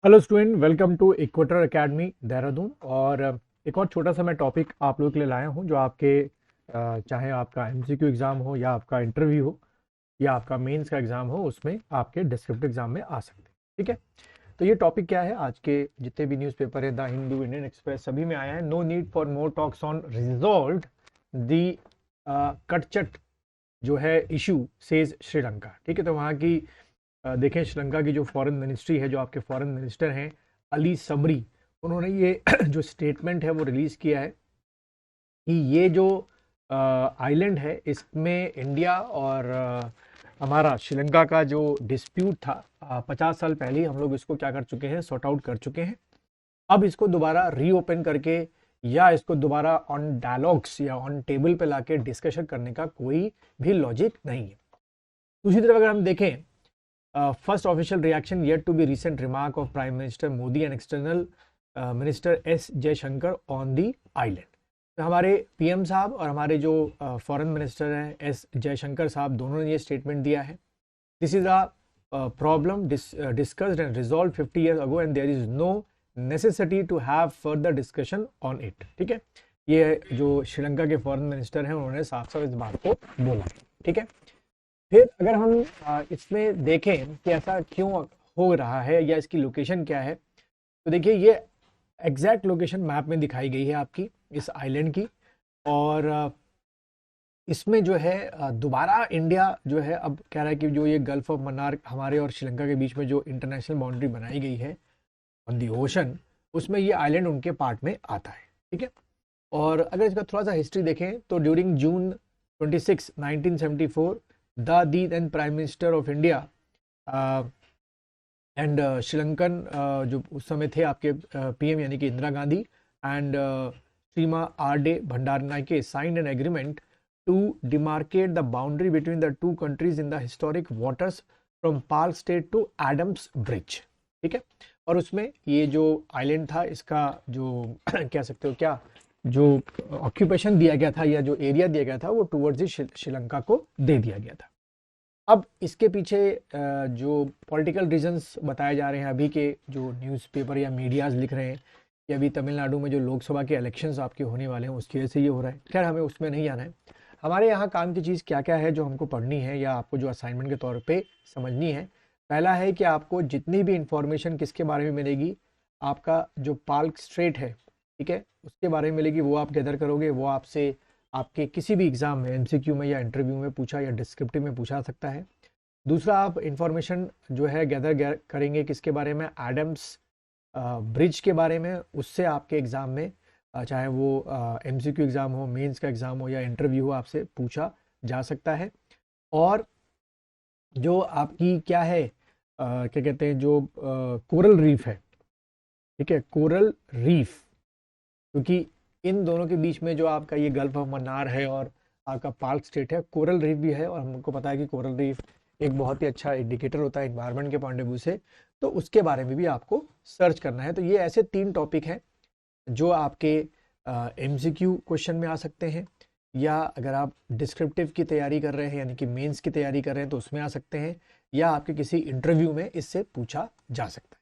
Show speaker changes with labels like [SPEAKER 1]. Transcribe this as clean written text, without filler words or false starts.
[SPEAKER 1] Hello student, welcome to Equator Academy Dehradun. और एक और छोटा सा मैं टॉपिक आप लोगों के लिए लाया हूं जो आपके चाहे आपका एमसीक्यू एग्ज़ाम हो या आपका इंटरव्यू हो या आपका मेंस का एग्ज़ाम हो, उसमें आपके डिस्क्रिप्टिव एग्ज़ाम में आ सकते हैं। ठीक है, तो ये टॉपिक क्या है? आज के जितने भी न्यूज़पेपर है, द हिंदू, इंडियन एक्सप्रेस, सभी में आया है, no need for more talks on resolve the कटचट जो है इशू सेज श्रीलंका। ठीक है, तो वहाँ की देखें, श्रीलंका की जो फॉरेन मिनिस्ट्री है, जो आपके फॉरेन मिनिस्टर हैं अली सबरी, उन्होंने ये जो स्टेटमेंट है वो रिलीज़ किया है कि ये जो आइलैंड है, इसमें इंडिया और हमारा श्रीलंका का जो डिस्प्यूट था 50 साल पहले ही हम लोग इसको क्या कर चुके हैं, सॉर्ट आउट कर चुके हैं। अब इसको दोबारा रीओपन करके या इसको दोबारा ऑन डायलॉग्स या ऑन टेबल पे लाके डिस्कशन करने का कोई भी लॉजिक नहीं है। दूसरी तरफ अगर हम देखें, first official reaction yet to be recent remark of Prime Minister Modi and External Minister S Jaishankar on the island। तो हमारे पीएम साहब और हमारे जो फॉरेन मिनिस्टर हैं एस जयशंकर साहब, दोनों ने ये स्टेटमेंट दिया है। This is a problem discussed and resolve 50 years ago and there is no necessity to have further discussion on it। ठीक है, ये जो श्रीलंका के फॉरेन मिनिस्टर हैं उन्होंने साफ साफ इस बात को बोला। ठीक है, फिर अगर हम इसमें देखें कि ऐसा क्यों हो रहा है या इसकी लोकेशन क्या है, तो देखिए ये एग्जैक्ट लोकेशन मैप में दिखाई गई है आपकी इस आइलैंड की। और इसमें जो है दोबारा इंडिया जो है अब कह रहा है कि जो ये गल्फ ऑफ मन्नार हमारे और श्रीलंका के बीच में जो इंटरनेशनल बाउंड्री बनाई गई है ऑन दी ओशन, उसमें ये आइलैंड उनके पार्ट में आता है। ठीक है, और अगर इसका थोड़ा सा हिस्ट्री देखें तो during June 26, 1974 the then Prime Minister of India and Sri Lankan जो उस समय थे आपके पीएम यानी कि Indira Gandhi and Sirima R D Bandaranaike signed an agreement to demarcate the boundary between the two countries in the historic waters from Palk strait to Adam's bridge. ठीक है, और उसमें ये जो आइलैंड था इसका जो कह सकते हो क्या जो ऑक्यूपेशन दिया गया था या जो एरिया दिया गया था वो टूवर्ड्स श्रीलंका को दे दिया गया था। अब इसके पीछे जो पॉलिटिकल रीजंस बताए जा रहे हैं, अभी के जो न्यूज़पेपर या मीडियाज़ लिख रहे हैं कि अभी तमिलनाडु में जो लोकसभा के इलेक्शंस आपके होने वाले हैं उसकी वजह से ये हो रहा है। खैर, हमें उसमें नहीं आना है। हमारे यहाँ काम की चीज़ क्या क्या है जो हमको पढ़नी है या आपको जो असाइनमेंट के तौर पे समझनी है। पहला है कि आपको जितनी भी इंफॉर्मेशन किसके बारे में मिलेगी, आपका जो पार्क स्ट्रेट है, ठीक है, उसके बारे में मिलेगी, वो आप गैदर करोगे। वो आपसे आपके किसी भी एग्जाम में, एमसीक्यू में या इंटरव्यू में पूछा या डिस्क्रिप्टिव में पूछा सकता है। दूसरा, आप इंफॉर्मेशन जो है गैदर करेंगे किसके बारे में, एडम्स ब्रिज के बारे में। उससे आपके एग्ज़ाम में चाहे वो एमसीक्यू एग्ज़ाम हो, मेंस का एग्ज़ाम हो या इंटरव्यू हो, आपसे पूछा जा सकता है। और जो आपकी क्या है क्या कहते हैं, जो कोरल रीफ है, ठीक है, कोरल रीफ, क्योंकि इन दोनों के बीच में जो आपका ये गल्फ ऑफ मन्नार है और आपका पार्क स्टेट है, कोरल रीफ भी है। और हमको पता है कि कोरल रीफ एक बहुत ही अच्छा इंडिकेटर होता है एनवायरनमेंट के पॉइंट ऑफ व्यू से, तो उसके बारे में भी आपको सर्च करना है। तो ये ऐसे 3 टॉपिक हैं जो आपके एमसीक्यू क्वेश्चन में आ सकते हैं, या अगर आप डिस्क्रिप्टिव की तैयारी कर रहे हैं यानी कि मेंस की तैयारी कर रहे हैं तो उसमें आ सकते हैं, या आपके किसी इंटरव्यू में इससे पूछा जा सकता है।